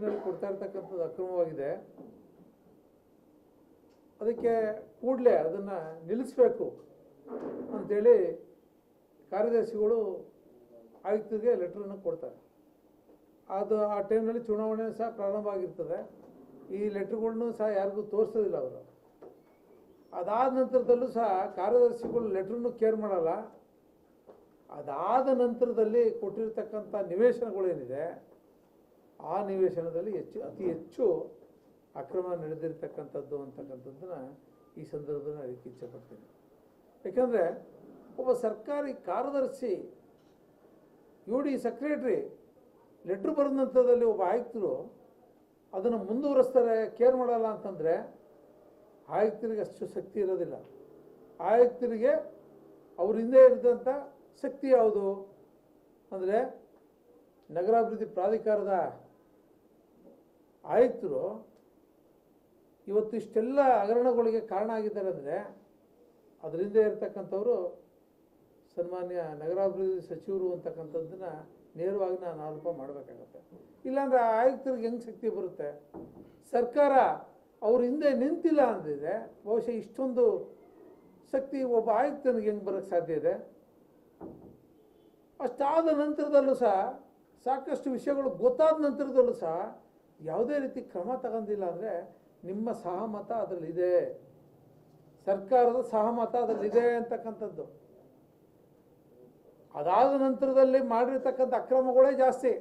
ಇಸ್ವಿನಲ್ಲಿ ಕೊಡ್ತಾ ಇರ್ತಕ್ಕಂಥದ್ದು ಅಕ್ರಮವಾಗಿದೆ. ಅದಕ್ಕೆ ಕೂಡಲೇ ಅದನ್ನು ನಿಲ್ಲಿಸಬೇಕು ಅಂಥೇಳಿ ಕಾರ್ಯದರ್ಶಿಗಳು ಆಯುಕ್ತರಿಗೆ ಲೆಟ್ರನ್ನು ಕೊಡ್ತಾರೆ. ಅದು ಆ ಟೈಮ್ನಲ್ಲಿ ಚುನಾವಣೆ ಸಹ ಪ್ರಾರಂಭ ಆಗಿರ್ತದೆ. ಈ ಲೆಟ್ರ್ಗಳ್ನು ಸಹ ಯಾರಿಗೂ ತೋರಿಸೋದಿಲ್ಲ ಅವರು. ಅದಾದ ನಂತರದಲ್ಲೂ ಸಹ ಕಾರ್ಯದರ್ಶಿಗಳು ಲೆಟ್ರನ್ನು ಕೇರ್ ಮಾಡಲ್ಲ. ಅದಾದ ನಂತರದಲ್ಲಿ ಕೊಟ್ಟಿರ್ತಕ್ಕಂಥ ನಿವೇಶನಗಳೇನಿದೆ ಆ ನಿವೇಶನದಲ್ಲಿ ಅತಿ ಹೆಚ್ಚು ಅಕ್ರಮ ನಡೆದಿರ್ತಕ್ಕಂಥದ್ದು ಅಂತಕ್ಕಂಥದ್ದನ್ನು ಈ ಸಂದರ್ಭದಲ್ಲಿ ಅದಕ್ಕೆ ಇಚ್ಛೆಪಡ್ತೀನಿ. ಯಾಕಂದರೆ ಒಬ್ಬ ಸರ್ಕಾರಿ ಕಾರ್ಯದರ್ಶಿ UD ಸೆಕ್ರೆಟ್ರಿ ಲೆಟ್ರ್ ಬರೆದಂಥದ್ದಲ್ಲಿ ಒಬ್ಬ ಆಯುಕ್ತರು ಅದನ್ನು ಮುಂದುವರಿಸ್ತಾರೆ, ಕೇರ್ ಮಾಡಲ್ಲ ಅಂತಂದರೆ ಆಯುಕ್ತರಿಗೆ ಅಷ್ಟು ಶಕ್ತಿ ಇರೋದಿಲ್ಲ. ಆಯುಕ್ತರಿಗೆ ಅವ್ರ ಹಿಂದೆ ಇರಿದಂಥ ಶಕ್ತಿ ಯಾವುದು ಅಂದರೆ ನಗರಾಭಿವೃದ್ಧಿ ಪ್ರಾಧಿಕಾರದ ಆಯುಕ್ತರು ಇವತ್ತು ಇಷ್ಟೆಲ್ಲ ಹಗರಣಗಳಿಗೆ ಕಾರಣ ಆಗಿದ್ದಾರೆ ಅಂದರೆ ಅದರಿಂದ ಇರತಕ್ಕಂಥವರು ಸನ್ಮಾನ್ಯ ನಗರಾಭಿವೃದ್ಧಿ ಸಚಿವರು ಅಂತಕ್ಕಂಥದ್ದನ್ನು ನೇರವಾಗಿ ನಾನು ಆರೋಪ ಮಾಡಬೇಕಾಗತ್ತೆ. ಇಲ್ಲಾಂದರೆ ಆ ಆಯುಕ್ತರಿಗೆ ಹೆಂಗೆ ಶಕ್ತಿ ಬರುತ್ತೆ? ಸರ್ಕಾರ ಅವ್ರ ಹಿಂದೆ ನಿಂತಿಲ್ಲ ಅಂದಿದೆ ಬಹುಶಃ ಇಷ್ಟೊಂದು ಶಕ್ತಿ ಒಬ್ಬ ಆಯುಕ್ತನಿಗೆ ಹೆಂಗೆ ಬರೋಕ್ಕೆ ಸಾಧ್ಯ ಇದೆ? ಅಷ್ಟಾದ ನಂತರದಲ್ಲೂ ಸಹ ಸಾಕಷ್ಟು ವಿಷಯಗಳು ಗೊತ್ತಾದ ನಂತರದಲ್ಲೂ ಸಹ ಯಾವುದೇ ರೀತಿ ಕ್ರಮ ತಗೊಂಡಿಲ್ಲ ಅಂದರೆ ನಿಮ್ಮ ಸಹಮತ ಅದರಲ್ಲಿದೆ, ಸರ್ಕಾರದ ಸಹಮತ ಅದರಲ್ಲಿದೆ ಅಂತಕ್ಕಂಥದ್ದು. ಅದಾದ ನಂತರದಲ್ಲಿ ಮಾಡಿರ್ತಕ್ಕಂಥ ಅಕ್ರಮಗಳೇ ಜಾಸ್ತಿ.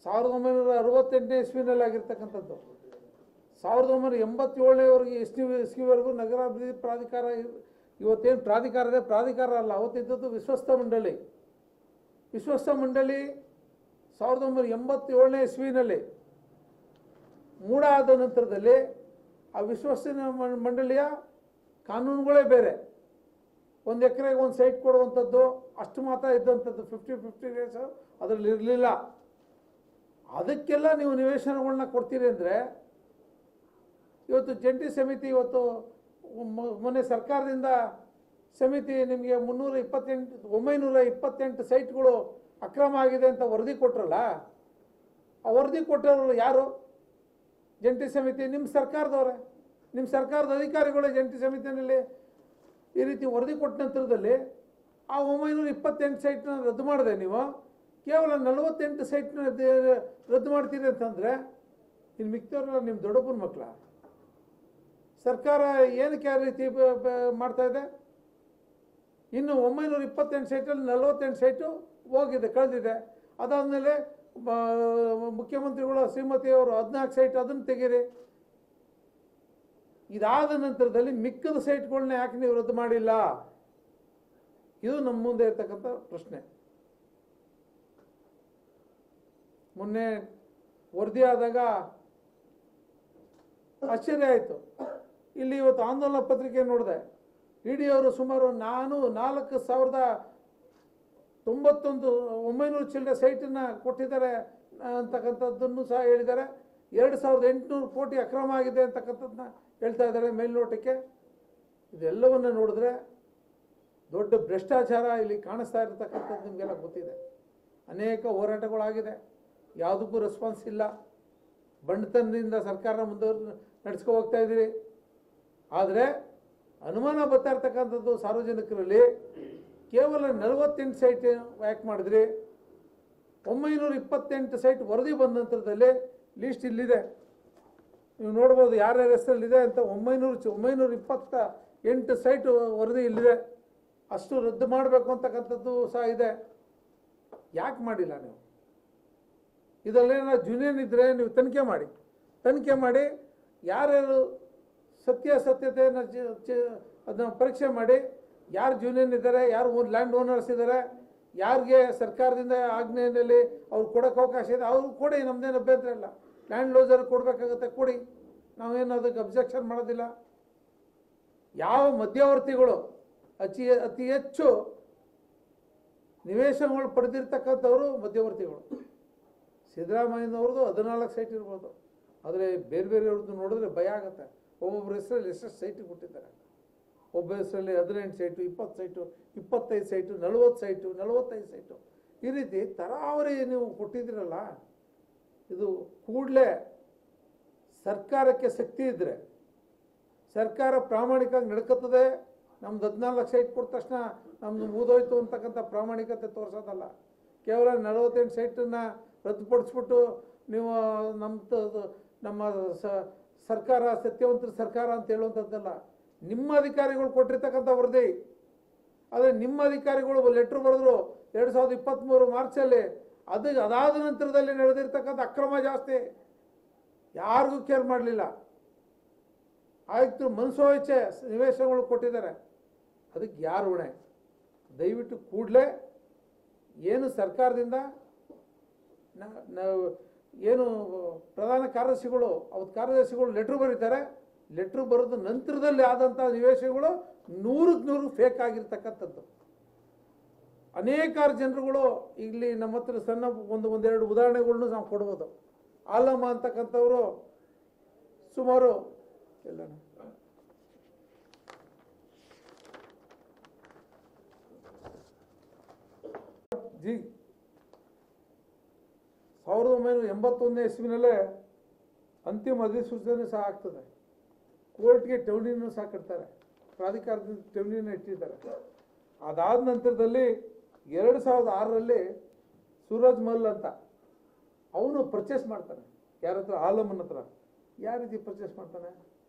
1968ನೇ ಇಸ್ವಿನಲ್ಲಿ ಆಗಿರ್ತಕ್ಕಂಥದ್ದು 1987ನೇವರೆಗೆ ಇಸ್ವಿವರೆಗೂ ನಗರಾಭಿವೃದ್ಧಿ ಪ್ರಾಧಿಕಾರ ಇವತ್ತೇನು ಪ್ರಾಧಿಕಾರ ಅಲ್ಲ, ಅವತ್ತಿದ್ದದ್ದು ವಿಶ್ವಸ್ತ ಮಂಡಳಿ. ವಿಶ್ವಸ್ತ ಮಂಡಳಿ 1987ನೇ ಇಸ್ವಿನಲ್ಲಿ ಮೂಡಾದ ನಂತರದಲ್ಲಿ ಆ ವಿಶ್ವಸ್ತ ಮಂಡಳಿಯ ಕಾನೂನುಗಳೇ ಬೇರೆ. 1 ಎಕರೆಗೆ 1 ಸೈಟ್ ಕೊಡುವಂಥದ್ದು ಅಷ್ಟು ಮಾತ್ರ ಇದ್ದಂಥದ್ದು, 50-50 ರೇಟ್ಸ್ ಅದರಲ್ಲಿ ಇರಲಿಲ್ಲ. ಅದಕ್ಕೆಲ್ಲ ನೀವು ನಿವೇಶನಗಳನ್ನ ಕೊಡ್ತೀರಿ ಅಂದರೆ ಇವತ್ತು ಜಂಟಿ ಸಮಿತಿ ಇವತ್ತು ಮೊನ್ನೆ ಸರ್ಕಾರದಿಂದ ಸಮಿತಿ ನಿಮಗೆ 928 ಸೈಟ್ಗಳು ಅಕ್ರಮ ಆಗಿದೆ ಅಂತ ವರದಿ ಕೊಟ್ಟರಲ್ಲ, ಆ ವರದಿ ಕೊಟ್ಟವರು ಯಾರು? ಜಂಟಿ ಸಮಿತಿ ನಿಮ್ಮ ಸರ್ಕಾರದವರೇ, ನಿಮ್ಮ ಸರ್ಕಾರದ ಅಧಿಕಾರಿಗಳೇ ಜಂಟಿ ಸಮಿತಿಯಲ್ಲಿ ಈ ರೀತಿ ವರದಿ ಕೊಟ್ಟ ನಂತರದಲ್ಲಿ ಆ 928 ಸೈಟ್ನ ರದ್ದು ಮಾಡಿದೆ. ನೀವು ಕೇವಲ 48 ಸೈಟ್ನ ರದ್ದು ಮಾಡ್ತೀರಿ ಅಂತಂದರೆ ಇನ್ನು ಮಿಕ್ತವ್ರಲ್ಲ ನಿಮ್ಮ ದೊಡ್ಡಪ್ಪನ ಮಕ್ಕಳ? ಸರ್ಕಾರ ಏನಕ್ಕೆ ಆ ರೀತಿ ಮಾಡ್ತಾಯಿದೆ? ಇನ್ನು 928 ಸೈಟಲ್ಲಿ 48 ಸೈಟು ಹೋಗಿದೆ, ಕಳೆದಿದೆ. ಅದಾದಮೇಲೆ ಮುಖ್ಯಮಂತ್ರಿಗಳು ಶ್ರೀಮತಿಯವರು 14 ಸೈಟ್ ಅದನ್ನು ತೆಗೀರಿ. ಇದಾದ ನಂತರದಲ್ಲಿ ಮಿಕ್ಕದ ಸೈಟ್ಗಳನ್ನ ಯಾಕೆ ನೀವು ರದ್ದು ಮಾಡಿಲ್ಲ? ಇದು ನಮ್ಮ ಮುಂದೆ ಇರ್ತಕ್ಕಂಥ ಪ್ರಶ್ನೆ. ಮೊನ್ನೆ ವರದಿ ಆದಾಗ ಆಶ್ಚರ್ಯ ಆಯಿತು. ಇಲ್ಲಿ ಇವತ್ತು ಆಂದೋಲನ ಪತ್ರಿಕೆ ನೋಡಿದೆ, ಇಡಿ ಅವರು ಸುಮಾರು 4,991 ಚಿಲ್ಲರೆ ಸೈಟನ್ನು ಕೊಟ್ಟಿದ್ದಾರೆ ಅಂತಕ್ಕಂಥದ್ದನ್ನು ಸಹ ಹೇಳಿದ್ದಾರೆ. 2,800 ಕೋಟಿ ಅಕ್ರಮ ಆಗಿದೆ ಅಂತಕ್ಕಂಥದ್ದನ್ನ ಹೇಳ್ತಾ ಇದ್ದಾರೆ ಮೇಲ್ನೋಟಕ್ಕೆ. ಇದೆಲ್ಲವನ್ನು ನೋಡಿದ್ರೆ ದೊಡ್ಡ ಭ್ರಷ್ಟಾಚಾರ ಇಲ್ಲಿ ಕಾಣಿಸ್ತಾ ಇರತಕ್ಕಂಥದ್ದು ನಿಮಗೆಲ್ಲ ಗೊತ್ತಿದೆ. ಅನೇಕ ಹೋರಾಟಗಳಾಗಿದೆ, ಯಾವುದಕ್ಕೂ ರೆಸ್ಪಾನ್ಸ್ ಇಲ್ಲ. ಬಂಡತನದಿಂದ ಸರ್ಕಾರ ಮುಂದೆ ನಡೆಸ್ಕೊ ಹೋಗ್ತಾ ಇದ್ದೀರಿ. ಆದರೆ ಅನುಮಾನ ಬರ್ತಾ ಇರ್ತಕ್ಕಂಥದ್ದು ಸಾರ್ವಜನಿಕರಲ್ಲಿ ಕೇವಲ 48 ಸೈಟ್ ಯಾಕೆ ಮಾಡಿದ್ರಿ? 928 ಸೈಟ್ ವರದಿ ಬಂದ ನಂತರದಲ್ಲಿ ಲೀಸ್ಟ್ ಇಲ್ಲಿದೆ, ನೀವು ನೋಡ್ಬೋದು ಯಾರ್ಯಾರ ಹೆಸರಲ್ಲಿದೆ ಅಂತ. 928 ಸೈಟ್ ವರದಿ ಇಲ್ಲಿದೆ. ಅಷ್ಟು ರದ್ದು ಮಾಡಬೇಕು ಅಂತಕ್ಕಂಥದ್ದು ಸಹ ಇದೆ. ಯಾಕೆ ಮಾಡಿಲ್ಲ ನೀವು? ಇದರಲ್ಲೇನೋ ಜುನಿಯನ್ ಇದ್ದರೆ ನೀವು ತನಿಖೆ ಮಾಡಿ ಯಾರ್ಯಾರು ಸತ್ಯಾಸತ್ಯತೆಯನ್ನು ಅದನ್ನು ಪರೀಕ್ಷೆ ಮಾಡಿ, ಯಾರು ಜೂನಿಯನ್ ಇದ್ದಾರೆ, ಯಾರು ಲ್ಯಾಂಡ್ ಓನರ್ಸ್ ಇದ್ದಾರೆ, ಯಾರಿಗೆ ಸರ್ಕಾರದಿಂದ ಆಜ್ಞೆಯಲ್ಲಿ ಅವ್ರು ಕೊಡೋಕ್ಕೆ ಅವಕಾಶ ಇದೆ ಅವ್ರು ಕೊಡಿ, ನಮ್ಮದೇನು ಅಭ್ಯಂತರ ಇಲ್ಲ. ಲ್ಯಾಂಡ್ ಲೋಸರ್ ಕೊಡಬೇಕಾಗುತ್ತೆ, ಕೊಡಿ, ನಾವೇನು ಅದಕ್ಕೆ ಅಬ್ಜೆಕ್ಷನ್ ಮಾಡೋದಿಲ್ಲ. ಯಾವ ಮಧ್ಯವರ್ತಿಗಳು ಅತಿ ಹೆಚ್ಚು ನಿವೇಶನಗಳು ಪಡೆದಿರ್ತಕ್ಕಂಥವರು ಮಧ್ಯವರ್ತಿಗಳು. ಸಿದ್ದರಾಮಯ್ಯನವ್ರದ್ದು 14 ಸೈಟ್ ಇರ್ಬೋದು, ಆದರೆ ಬೇರೆಯವ್ರದ್ದು ನೋಡಿದ್ರೆ ಭಯ ಆಗುತ್ತೆ. ಒಬ್ಬೊಬ್ಬರ ಹೆಸರಲ್ಲಿ ಎಷ್ಟೆಷ್ಟು ಸೈಟ್ ಕೊಟ್ಟಿದ್ದಾರೆ. ಒಬ್ಬ ಹೆಸರಲ್ಲಿ 18 site, 20 site, 25 site, 40 site, 45 site, ಈ ರೀತಿ ತರಾವರಿ ನೀವು ಕೊಟ್ಟಿದ್ದೀರಲ್ಲ. ಇದು ಕೂಡಲೇ ಸರ್ಕಾರಕ್ಕೆ ಶಕ್ತಿ ಇದ್ದರೆ, ಸರ್ಕಾರ ಪ್ರಾಮಾಣಿಕವಾಗಿ ನಡ್ಕೊತದೆ, ನಮ್ದು 14 ಲಕ್ಷ ಇಟ್ಕೊಟ್ಟ ತಕ್ಷಣ ನಮ್ಮದು ಮುಗಿದೋಯ್ತು ಅಂತಕ್ಕಂಥ ಪ್ರಾಮಾಣಿಕತೆ ತೋರಿಸೋದಲ್ಲ. ಕೇವಲ 48 ಸೈಟನ್ನು ರದ್ದುಪಡಿಸ್ಬಿಟ್ಟು ನೀವು ನಮ್ಮ ಸರ್ಕಾರ ಸತ್ಯವಂತರ ಸರ್ಕಾರ ಅಂತ ಹೇಳುವಂಥದ್ದಲ್ಲ. ನಿಮ್ಮ ಅಧಿಕಾರಿಗಳು ಕೊಟ್ಟಿರ್ತಕ್ಕಂಥ ವರದಿ, ಆದರೆ ನಿಮ್ಮ ಅಧಿಕಾರಿಗಳು ಲೆಟ್ರ್ ಬರೆದ್ರು 2023 ಮಾರ್ಚಲ್ಲಿ. ಅದಾದ ನಂತರದಲ್ಲಿ ನಡೆದಿರ್ತಕ್ಕಂಥ ಅಕ್ರಮ ಜಾಸ್ತಿ, ಯಾರಿಗೂ ಕೇರ್ ಮಾಡಲಿಲ್ಲ. ಆಯುಕ್ತರು ಮನಸೋಇಚ್ಛೆ ನಿವೇಶನಗಳು ಕೊಟ್ಟಿದ್ದಾರೆ. ಅದಕ್ಕೆ ಯಾರು ಹೊಣೆ? ದಯವಿಟ್ಟು ಕೂಡಲೇ ಏನು ಸರ್ಕಾರದಿಂದ ಏನು ಪ್ರಧಾನ ಕಾರ್ಯದರ್ಶಿಗಳು ಅವತ್ತು ಕಾರ್ಯದರ್ಶಿಗಳು ಲೆಟ್ರ್ ಬರೀತಾರೆ, ಲೆಟ್ರ್ ಬರೆದ ನಂತರದಲ್ಲಿ ಆದಂಥ ನಿವೇಶನಗಳು 100ಕ್ಕೆ 100 ಫೇಕ್ ಆಗಿರ್ತಕ್ಕಂಥದ್ದು. ಅನೇಕಾರು ಜನರುಗಳು ಇಲ್ಲಿ ನಮ್ಮ ಹತ್ರ ಸಣ್ಣ ಒಂದೆರಡು ಉದಾಹರಣೆಗಳನ್ನು ನಾವು ಕೊಡ್ಬೋದು. ಆಲಮ್ಮ ಅಂತಕ್ಕಂಥವರು ಸುಮಾರು ಎಲ್ಲ ಜಿ 1981ನೇ ಇಸ್ವಿನಲ್ಲೇ ಅಂತಿಮ ಅಧಿಸೂಚನೆ ಸಹ ಆಗ್ತದೆ. ಕೋರ್ಟ್ಗೆ ಠೇವಣಿಯನ್ನು ಸಹ ಕಟ್ತಾರೆ, ಪ್ರಾಧಿಕಾರದಿಂದ ಠೇವಣಿಯನ್ನು ಇಟ್ಟಿದ್ದಾರೆ. ಅದಾದ ನಂತರದಲ್ಲಿ 2006ರಲ್ಲಿ ಸೂರಜ್ ಮಲ್ ಅಂತ ಅವನು ಪರ್ಚೇಸ್ ಮಾಡ್ತಾನೆ. ಯಾರ ಹತ್ರ? ಆಲಮನ್ ಹತ್ರ. ಯಾವ ರೀತಿ ಪರ್ಚೇಸ್ ಮಾಡ್ತಾನೆ?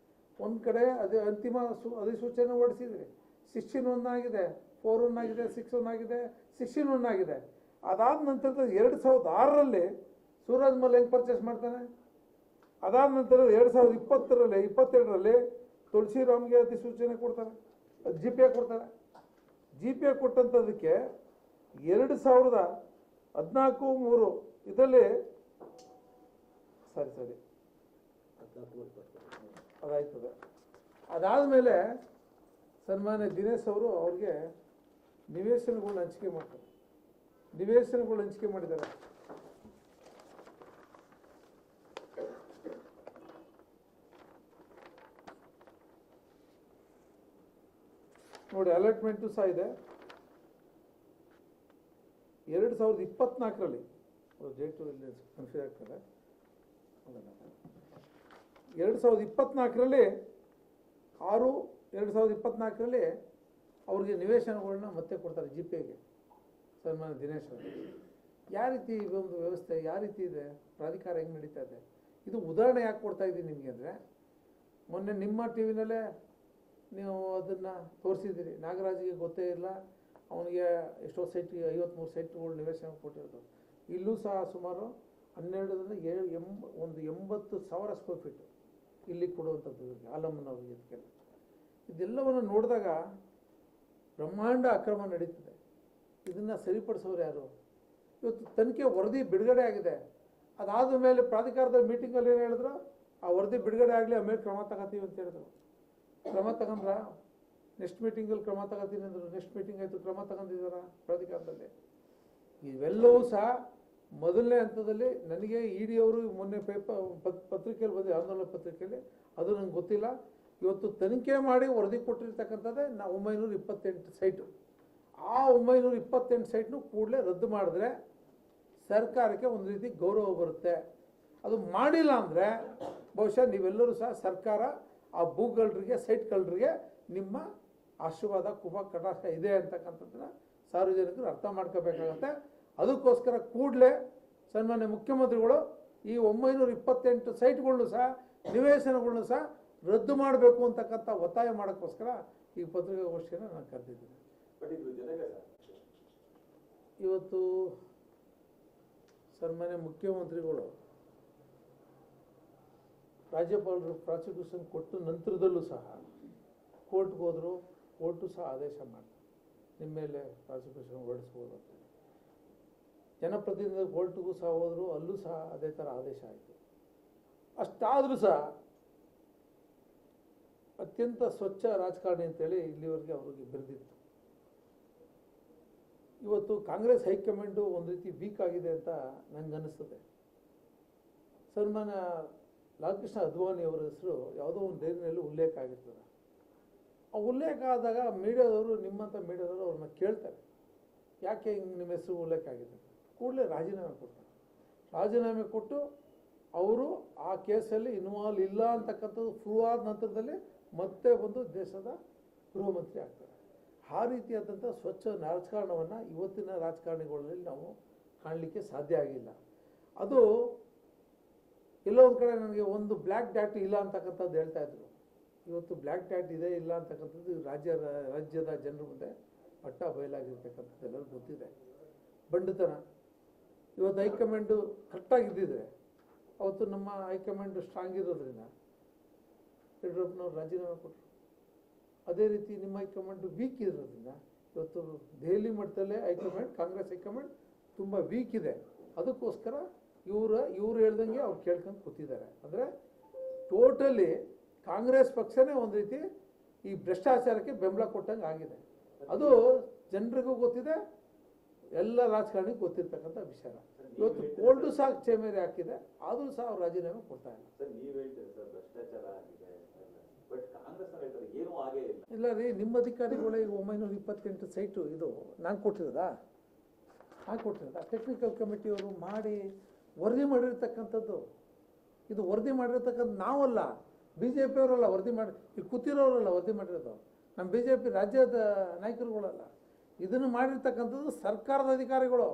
ಒಂದು ಕಡೆ ಅದೇ ಅಂತಿಮ ಅಧಿಸೂಚನೆ ಹೊರಡಿಸಿದ್ರಿ, 16(1) ಆಗಿದೆ, 4(1) ಆಗಿದೆ, 6(1) ಆಗಿದೆ, 16(1) ಆಗಿದೆ. ಅದಾದ ನಂತರದ 2006ರಲ್ಲಿ ಸೂರಜ್ ಮಲ್ ಹೆಂಗೆ ಪರ್ಚೇಸ್ ಮಾಡ್ತಾನೆ? ಅದಾದ ನಂತರ 2022ರಲ್ಲಿ ತುಳಸಿರಾಮ್ಗೆ ಅಧಿಸೂಚನೆ ಕೊಡ್ತಾರೆ, GPA ಕೊಡ್ತಾರೆ. GPA ಕೊಟ್ಟಂಥದಕ್ಕೆ 2014-3 ಇದರಲ್ಲಿ ಸರಿ ಅದಾಯ್ತದೆ. ಅದಾದಮೇಲೆ ಸನ್ಮಾನ್ಯ ದಿನೇಶ್ ಅವರು ಅವ್ರಿಗೆ ನಿವೇಶನಗಳನ್ನ ಹಂಚಿಕೆ ಮಾಡ್ತಾರೆ. ನಿವೇಶನಗಳು ಹಂಚಿಕೆ ಮಾಡಿದ್ದಾರೆ. ನೋಡಿ, ಅಲಾಟ್ಮೆಂಟು ಸಹ ಇದೆ. 2024ರಲ್ಲಿ ಡೇಟು ಇಲ್ಲಿ ಕನ್ಫ್ಯೂಸ್ ಆಗ್ತದೆ. 2024ರಲ್ಲಿ 6/2024ರಲ್ಲಿ ಅವ್ರಿಗೆ ನಿವೇಶನಗಳನ್ನ ಮತ್ತೆ ಕೊಡ್ತಾರೆ GPAಗೆ ಸನ್ಮಾನ್ಯ ದಿನೇಶ್ ಅವರು. ಯಾವ ರೀತಿ ಒಂದು ವ್ಯವಸ್ಥೆ ಯಾವ ರೀತಿ ಇದೆ, ಪ್ರಾಧಿಕಾರ ಹೆಂಗೆ ನಡೀತಾ ಇದೆ? ಇದು ಉದಾಹರಣೆ ಯಾಕೆ ಕೊಡ್ತಾ ಇದ್ದೀನಿ ನಿಮಗೆ ಅಂದರೆ, ಮೊನ್ನೆ ನಿಮ್ಮ ಟಿವಿನಲ್ಲೇ ನೀವು ಅದನ್ನು ತೋರಿಸಿದ್ದೀರಿ. ನಾಗರಾಜ್ಗೆ ಗೊತ್ತೇ ಇಲ್ಲ, ಅವನಿಗೆ ಎಷ್ಟೋ ಸೈಟ್ 53 ಸೈಟ್ಗಳು ನಿವೇಶನ ಕೊಟ್ಟಿರೋದು. ಇಲ್ಲೂ ಸಹ ಸುಮಾರು 80,000 ಸ್ಕ್ವೇರ್ ಫೀಟ್ ಇಲ್ಲಿ ಕೊಡುವಂಥದ್ದು ಆಲಮ್ಮನವ್ರಿಗೆ. ಇದಕ್ಕೆಲ್ಲ ಇದೆಲ್ಲವನ್ನು ನೋಡಿದಾಗ ಬ್ರಹ್ಮಾಂಡ ಅಕ್ರಮ ನಡೀತದೆ. ಇದನ್ನು ಸರಿಪಡಿಸೋರು ಯಾರು? ಇವತ್ತು ತನಿಖೆ ವರದಿ ಬಿಡುಗಡೆ ಆಗಿದೆ. ಅದಾದ ಮೇಲೆ ಪ್ರಾಧಿಕಾರದ ಮೀಟಿಂಗಲ್ಲಿ ಏನು ಹೇಳಿದ್ರು? ಆ ವರದಿ ಬಿಡುಗಡೆ ಆಗಲಿ, ಆಮೇಲೆ ಕ್ರಮ ತಗೋತೀವಿ ಅಂತ ಹೇಳಿದ್ರು. ಕ್ರಮ ತಗೊಂಡ್ರ? ನೆಕ್ಸ್ಟ್ ಮೀಟಿಂಗಲ್ಲಿ ಕ್ರಮ ತಗೋತೀನಿ ಅಂದರು. ನೆಕ್ಸ್ಟ್ ಮೀಟಿಂಗ್ ಆಯಿತು, ಕ್ರಮ ತಗೊಂಡಿದ್ದಾರ ಪ್ರಾಧಿಕಾರದಲ್ಲಿ? ಇವೆಲ್ಲವೂ ಸಹ ಮೊದಲನೇ ಹಂತದಲ್ಲಿ ನನಗೆ ED ಅವರು ಮೊನ್ನೆ ಪತ್ರಿಕೆಯಲ್ಲಿ ಬಂದು, ಆಂದೋಲನ ಪತ್ರಿಕೆಯಲ್ಲಿ, ಅದು ನಂಗೆ ಗೊತ್ತಿಲ್ಲ. ಇವತ್ತು ತನಿಖೆ ಮಾಡಿ ವರದಿ ಕೊಟ್ಟಿರ್ತಕ್ಕಂಥದ್ದೇ 928 ಸೈಟು. ಆ 928 ಸೈಟ್ನು ಕೂಡಲೇ ರದ್ದು ಮಾಡಿದ್ರೆ ಸರ್ಕಾರಕ್ಕೆ ಒಂದು ರೀತಿ ಗೌರವ ಬರುತ್ತೆ. ಅದು ಮಾಡಿಲ್ಲ ಅಂದರೆ ಬಹುಶಃ ನೀವೆಲ್ಲರೂ ಸಹ ಸರ್ಕಾರ ಆ ಭೂಗಳ್ಳರಿಗೆ, ಸೈಟ್ ಕಳ್ಳರಿಗೆ ನಿಮ್ಮ ಆಶೀರ್ವಾದ, ಕುಬ ಕಟಾಕ್ಷ ಇದೆ ಅಂತಕ್ಕಂಥದ್ದನ್ನ ಸಾರ್ವಜನಿಕರು ಅರ್ಥ ಮಾಡ್ಕೋಬೇಕಾಗತ್ತೆ. ಅದಕ್ಕೋಸ್ಕರ ಕೂಡಲೇ ಸನ್ಮಾನ್ಯ ಮುಖ್ಯಮಂತ್ರಿಗಳು ಈ 928 ಸೈಟ್ಗಳನ್ನು ಸಹ, ನಿವೇಶನಗಳನ್ನು ಸಹ ರದ್ದು ಮಾಡಬೇಕು ಅಂತಕ್ಕಂಥ ಒತ್ತಾಯ ಮಾಡೋಕ್ಕೋಸ್ಕರ ಈ ಪತ್ರಿಕಾಗೋಷ್ಠಿಯನ್ನು ನಾನು ಕರೆದಿದ್ದೀನಿ. ಇವತ್ತು ಸನ್ಮಾನ್ಯ ಮುಖ್ಯಮಂತ್ರಿಗಳು ರಾಜ್ಯಪಾಲರು ಪ್ರಾಸಿಕ್ಯೂಷನ್ ಕೊಟ್ಟು ನಂತರದಲ್ಲೂ ಸಹ ಕೋರ್ಟ್ಗೆ ಹೋದರು. ಕೋರ್ಟು ಸಹ ಆದೇಶ ಮಾಡ್ತಾರೆ, ನಿಮ್ಮ ಮೇಲೆ ಪ್ರಾಸಿಕ್ಯೂಷನ್ ಹೊರಡಿಸ್ಬೋದು ಅಂತ. ಜನಪ್ರತಿನಿಧಿಗಳು ಕೋರ್ಟ್ಗೂ ಸಹ ಹೋದರು, ಅಲ್ಲೂ ಸಹ ಅದೇ ಥರ ಆದೇಶ ಆಯಿತು. ಅಷ್ಟಾದರೂ ಸಹ ಅತ್ಯಂತ ಸ್ವಚ್ಛ ರಾಜಕಾರಣಿ ಅಂತೇಳಿ ಇಲ್ಲಿವರೆಗೆ ಅವ್ರಿಗೆ ಬೆರೆದಿತ್ತು. ಇವತ್ತು ಕಾಂಗ್ರೆಸ್ ಹೈಕಮಾಂಡು ಒಂದು ರೀತಿ ವೀಕ್ ಆಗಿದೆ ಅಂತ ನಂಗೆ ಅನ್ನಿಸ್ತದೆ. ಸನ್ಮಾನ್ಯ ಲಾಲ್ಕೃಷ್ಣ ಅದ್ವಾನಿ ಅವರ ಹೆಸರು ಯಾವುದೋ ಒಂದು ಡೈರಿನಲ್ಲಿ ಉಲ್ಲೇಖ ಆಗಿರ್ತದೆ. ಆ ಉಲ್ಲೇಖ ಆದಾಗ ಮೀಡಿಯಾದವರು, ನಿಮ್ಮಂಥ ಮೀಡಿಯಾದವರು ಅವ್ರನ್ನ ಕೇಳ್ತಾರೆ, ಯಾಕೆ ಹಿಂಗೆ ನಿಮ್ಮ ಹೆಸರು ಉಲ್ಲೇಖ ಆಗಿದೆ? ಕೂಡಲೇ ರಾಜೀನಾಮೆ ಕೊಡ್ತಾರೆ. ರಾಜೀನಾಮೆ ಕೊಟ್ಟು ಅವರು ಆ ಕೇಸಲ್ಲಿ ಇನ್ವಾಲ್ವ್ ಇಲ್ಲ ಅಂತಕ್ಕಂಥದ್ದು ಪ್ರೂವ್ ಆದ ನಂತರದಲ್ಲಿ ಮತ್ತೆ ಬಂದು ದೇಶದ ಗೃಹ ಮಂತ್ರಿ ಆಗ್ತಾರೆ. ಆ ರೀತಿಯಾದಂಥ ಸ್ವಚ್ಛ ರಾಜಕಾರಣವನ್ನು ಇವತ್ತಿನ ರಾಜಕಾರಣಿಗಳಲ್ಲಿ ನಾವು ಕಾಣಲಿಕ್ಕೆ ಸಾಧ್ಯ ಆಗಿಲ್ಲ. ಅದು ಎಲ್ಲೋ ಒಂದು ಕಡೆ ನನಗೆ ಒಂದು ಬ್ಲ್ಯಾಕ್ ಡ್ಯಾಟ್ ಇಲ್ಲ ಅಂತಕ್ಕಂಥದ್ದು ಹೇಳ್ತಾ ಇದ್ರು. ಇವತ್ತು ಬ್ಲ್ಯಾಕ್ ಡ್ಯಾಟ್ ಇದೆ ಇಲ್ಲ ಅಂತಕ್ಕಂಥದ್ದು ರಾಜ್ಯದ ಜನರ ಮುಂದೆ ಪಟ್ಟ ಬಯಲಾಗಿರ್ತಕ್ಕಂಥದ್ದು ಎಲ್ಲರಿಗೂ ಗೊತ್ತಿದೆ. ಬಂಡುತನ ಇವತ್ತು ಹೈಕಮಾಂಡು ಕರೆಕ್ಟಾಗಿದ್ದಿದ್ರೆ ಅವತ್ತು ನಮ್ಮ ಹೈಕಮಾಂಡು ಸ್ಟ್ರಾಂಗ್ ಇರೋದ್ರಿಂದ ಯಡಿಯೂರಪ್ಪನವ್ರು ರಾಜೀನಾಮೆ ಕೊಟ್ಟರು. ಅದೇ ರೀತಿ ನಿಮ್ಮ ಹೈಕಮಾಂಡು ವೀಕ್ ಇರೋದ್ರಿಂದ ಇವತ್ತು ದೆಹಲಿ ಮಟ್ಟದಲ್ಲೇ ಹೈಕಮಾಂಡ್, ಕಾಂಗ್ರೆಸ್ ಹೈಕಮಾಂಡ್ ತುಂಬ ವೀಕ್ ಇದೆ. ಅದಕ್ಕೋಸ್ಕರ ಇವರು ಹೇಳ್ದಂಗೆ ಅವ್ರು ಕೇಳ್ಕೊಂಡು ಕೂತಿದ್ದಾರೆ. ಅಂದರೆ ಟೋಟಲಿ ಕಾಂಗ್ರೆಸ್ ಪಕ್ಷನೇ ಒಂದು ರೀತಿ ಈ ಭ್ರಷ್ಟಾಚಾರಕ್ಕೆ ಬೆಂಬಲ ಕೊಟ್ಟಂಗೆ ಆಗಿದೆ. ಅದು ಜನರಿಗೂ ಗೊತ್ತಿದೆ, ಎಲ್ಲ ರಾಜಕಾರಣಿಗೂ ಗೊತ್ತಿರ್ತಕ್ಕಂಥ ವಿಚಾರ. ಇವತ್ತು ಕೋಲ್ಡು ಸಹ ಚೇಮೇರಿ ಹಾಕಿದೆ, ಆದರೂ ಸಹ ಅವ್ರು ರಾಜೀನಾಮೆ ಕೊಡ್ತಾ ಇಲ್ಲ. ಇಲ್ಲ ರೀ, ನಿಮ್ಮ ಅಧಿಕಾರಿಗಳೇ ಈಗ 928 ಸೈಟು ಇದು ನಾನು ಕೊಟ್ಟಿರೋದಾ? ಟೆಕ್ನಿಕಲ್ ಕಮಿಟಿಯವರು ಮಾಡಿ ವರದಿ ಮಾಡಿರ್ತಕ್ಕಂಥದ್ದು. ಇದು ವರದಿ ಮಾಡಿರ್ತಕ್ಕಂಥ ನಾವಲ್ಲ, ಬಿ ಜೆ ಪಿಯವರಲ್ಲ ವರದಿ ಮಾಡಿ, ಇಲ್ಲಿ ಕೂತಿರೋರಲ್ಲ ವರದಿ ಮಾಡಿರೋದು, ನಮ್ಮ ಬಿ ಜೆ ಪಿ ರಾಜ್ಯದ ನಾಯಕರುಗಳಲ್ಲ. ಇದನ್ನು ಮಾಡಿರ್ತಕ್ಕಂಥದ್ದು ಸರ್ಕಾರದ ಅಧಿಕಾರಿಗಳು.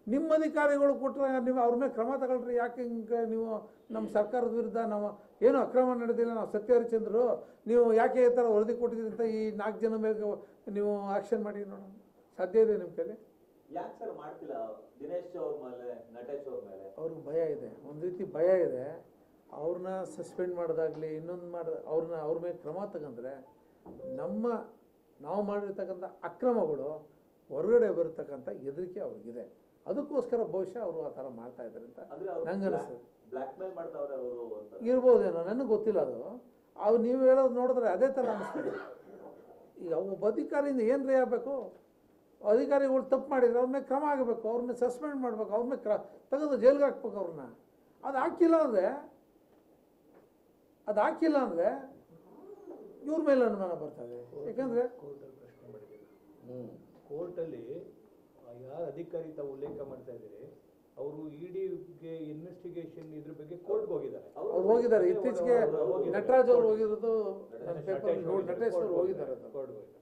ನಿಮ್ಮ ಅಧಿಕಾರಿಗಳು ಕೊಟ್ಟರೆ ನೀವು ಅವ್ರ ಮೇಲೆ ಕ್ರಮ ತಗೊಳ್ರಿ. ಯಾಕೆ ಹಿಂಗೆ ನೀವು ನಮ್ಮ ಸರ್ಕಾರದ ವಿರುದ್ಧ ನಾವು ಏನು ಅಕ್ರಮ ನಡೆದಿಲ್ಲ, ನಾವು ಸತ್ಯ ಹರಿಚಂದ್ರು, ನೀವು ಯಾಕೆ ಈ ಥರ ವರದಿ ಕೊಟ್ಟಿದ್ದೀರಿ ಅಂತ ಈ 4 ಜನ ಮೇಲೆ ನೀವು ಆ್ಯಕ್ಷನ್ ಮಾಡಿ ನೋಡೋಣ. ಸಾಧ್ಯ ಇದೆ ನಿಮ್ಮ ಕೈಲಿ? ಯಾಕೆ ಸರ್ ಮಾಡ್ತಿಲ್ಲ? ದಿನೇಶ್ ಅವ್ರ ಮೇಲೆ, ನಟೇಶ್ ಅವ್ರ ಮೇಲೆ ಅವ್ರಿಗೆ ಭಯ ಇದೆ, ಒಂದು ರೀತಿ ಭಯ ಇದೆ. ಅವ್ರನ್ನ ಸಸ್ಪೆಂಡ್ ಮಾಡೋದಾಗಲಿ ಇನ್ನೊಂದು ಅವ್ರ ಮೇಲೆ ಕ್ರಮ ತಗೊಂಡ್ರೆ ನಾವು ಮಾಡಿರ್ತಕ್ಕಂಥ ಅಕ್ರಮಗಳು ಹೊರಗಡೆ ಬರತಕ್ಕಂಥ ಹೆದರಿಕೆ ಅವ್ರಿಗಿದೆ. ಅದಕ್ಕೋಸ್ಕರ ಬಹುಶಃ ಅವರು ಆ ಥರ ಮಾಡ್ತಾ ಇದ್ದಾರೆ ಅಂತ ನಂಗೆ ಅನಿಸ್ತದೆ. ಇರ್ಬೋದೇನೋ, ನನಗೆ ಗೊತ್ತಿಲ್ಲ ಅದು ನೀವು ಹೇಳೋದು ನೋಡಿದ್ರೆ ಅದೇ ಥರ ಅನಿಸ್ತದೆ. ಈಗ ಒಬ್ಬ ಅಧಿಕಾರಿಯಿಂದ ಏನು ರೀ ಆಗಬೇಕು? ಅಧಿಕಾರಿಗಳು ತಪ್ಪು ಮಾಡಿದ್ರೆ ಅವ್ರ ಮೇಲೆ ಕ್ರಮ ಆಗಬೇಕು, ಅವ್ರನ್ನ ಸಸ್ಪೆಂಡ್ ಮಾಡಬೇಕು, ಅವ್ರ ಮೇಲೆ ತೆಗೆದು ಜೈಲಿಗೆ ಹಾಕ್ಬೇಕು ಅವ್ರನ್ನ. ಅದು ಹಾಕಿಲ್ಲ ಅಂದರೆ ಇವ್ರ ಮೇಲೆ ಅನುಮಾನ ಬರ್ತದೆ. ಯಾಕಂದರೆ ಕೋರ್ಟಲ್ಲಿ ಯಾರು ಅಧಿಕಾರಿ ತಾವು ಉಲ್ಲೇಖ ಮಾಡ್ತಾ ಇದ್ದೀರಿ, ಅವರು ಇಡಿಗೆ ಇನ್ವೆಸ್ಟಿಗೇಷನ್ ಇದ್ರ ಬಗ್ಗೆ ಕೋರ್ಟ್ಗೆ ಹೋಗಿದ್ದಾರೆ. ಅವ್ರು ಹೋಗಿದ್ದಾರೆ. ಇತ್ತೀಚೆಗೆ ನಟರಾಜ್ ಅವ್ರು ಹೋಗಿರೋದು, ನಟೇಶ್ ಅವರು ಹೋಗಿದ್ದಾರೆ ಕೋರ್ಟ್ಗೆ ಹೋಗಿದ್ದಾರೆ.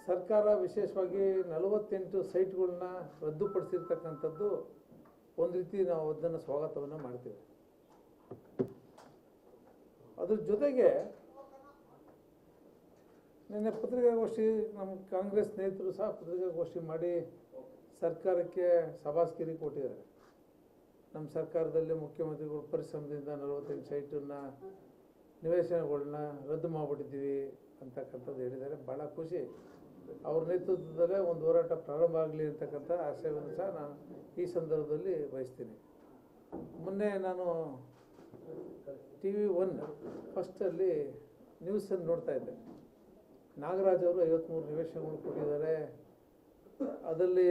ಸರ್ಕಾರ ವಿಶೇಷವಾಗಿ 48 ಸೈಟ್ಗಳನ್ನ ರದ್ದುಪಡಿಸಿರ್ತಕ್ಕಂಥದ್ದು ಒಂದು ರೀತಿ ನಾವು ಅದನ್ನು ಸ್ವಾಗತವನ್ನು ಮಾಡ್ತೀವಿ. ಅದ್ರ ಜೊತೆಗೆ ನಿನ್ನೆ ಪತ್ರಿಕಾಗೋಷ್ಠಿ, ನಮ್ಮ ಕಾಂಗ್ರೆಸ್ ಸ್ನೇಹಿತರು ಸಹ ಪತ್ರಿಕಾಗೋಷ್ಠಿ ಮಾಡಿ ಸರ್ಕಾರಕ್ಕೆ ಸಭಾಸ್ಕಿರಿ ಕೊಟ್ಟಿದ್ದಾರೆ. ನಮ್ಮ ಸರ್ಕಾರದಲ್ಲಿ ಮುಖ್ಯಮಂತ್ರಿಗಳು ಪರಿಶ್ರಮದಿಂದ 48 ಸೈಟನ್ನ ನಿವೇಶನಗಳನ್ನ ರದ್ದು ಮಾಡಿಬಿಟ್ಟಿದ್ದೀವಿ ಅಂತಕ್ಕಂಥದ್ದು ಹೇಳಿದ್ದಾರೆ. ಭಾಳ ಖುಷಿ. ಅವ್ರ ನೇತೃತ್ವದಲ್ಲೇ ಒಂದು ಹೋರಾಟ ಪ್ರಾರಂಭ ಆಗಲಿ ಅಂತಕ್ಕಂಥ ಆಶಯವನ್ನು ಸಹ ನಾನು ಈ ಸಂದರ್ಭದಲ್ಲಿ ಬಯಸ್ತೀನಿ. ಮೊನ್ನೆ ನಾನು TV1 ಫಸ್ಟಲ್ಲಿ ನ್ಯೂಸನ್ನು ನೋಡ್ತಾ ಇದ್ದೆ. ನಾಗರಾಜ್ ಅವರು 53 ನಿವೇಶನಗಳು ಕೊಟ್ಟಿದ್ದಾರೆ. ಅದರಲ್ಲಿ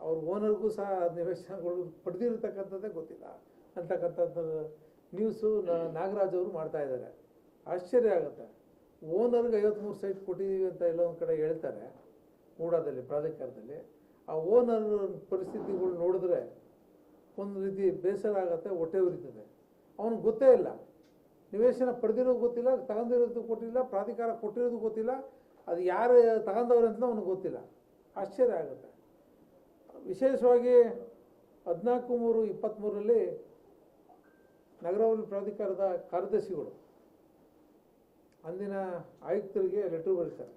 ಅವ್ರ ಓನರ್ಗೂ ಸಹ ನಿವೇಶನಗಳು ಪಡೆದಿರ್ತಕ್ಕಂಥದ್ದೇ ಗೊತ್ತಿಲ್ಲ ಅಂತಕ್ಕಂಥದ್ದು ನ್ಯೂಸು ನಾಗರಾಜ್ ಅವರು ಮಾಡ್ತಾ ಇದ್ದಾರೆ. ಆಶ್ಚರ್ಯ ಆಗುತ್ತೆ. ಓನರ್ಗೆ 53 ಸೈಟ್ ಕೊಟ್ಟಿದ್ದೀವಿ ಅಂತ ಎಲ್ಲ ಒಂದು ಕಡೆ ಹೇಳ್ತಾರೆ ಮೂಡಾದಲ್ಲಿ, ಪ್ರಾಧಿಕಾರದಲ್ಲಿ. ಆ ಓನರ್ ಪರಿಸ್ಥಿತಿಗಳು ನೋಡಿದ್ರೆ ಒಂದು ರೀತಿ ಬೇಸರ ಆಗುತ್ತೆ, ಹೊಟ್ಟೆ ಉರಿತದೆ. ಅವನಿಗೆ ಗೊತ್ತೇ ಇಲ್ಲ, ನಿವೇಶನ ಪಡೆದಿರೋದು ಗೊತ್ತಿಲ್ಲ, ತಗೊಂಡಿರೋದು ಕೊಟ್ಟಿಲ್ಲ, ಪ್ರಾಧಿಕಾರ ಕೊಟ್ಟಿರೋದು ಗೊತ್ತಿಲ್ಲ, ಅದು ಯಾರು ತಗೊಂಡವ್ರೆ ಅಂತ ಅವನಿಗೆ ಗೊತ್ತಿಲ್ಲ. ಆಶ್ಚರ್ಯ ಆಗುತ್ತೆ. ವಿಶೇಷವಾಗಿ 14/3/23 ನಗರಾಭಿವೃದ್ಧಿ ಪ್ರಾಧಿಕಾರದ ಕಾರ್ಯದರ್ಶಿಗಳು ಅಂದಿನ ಆಯುಕ್ತರಿಗೆ ಲೆಟರ್ ಬರೀತಾರೆ.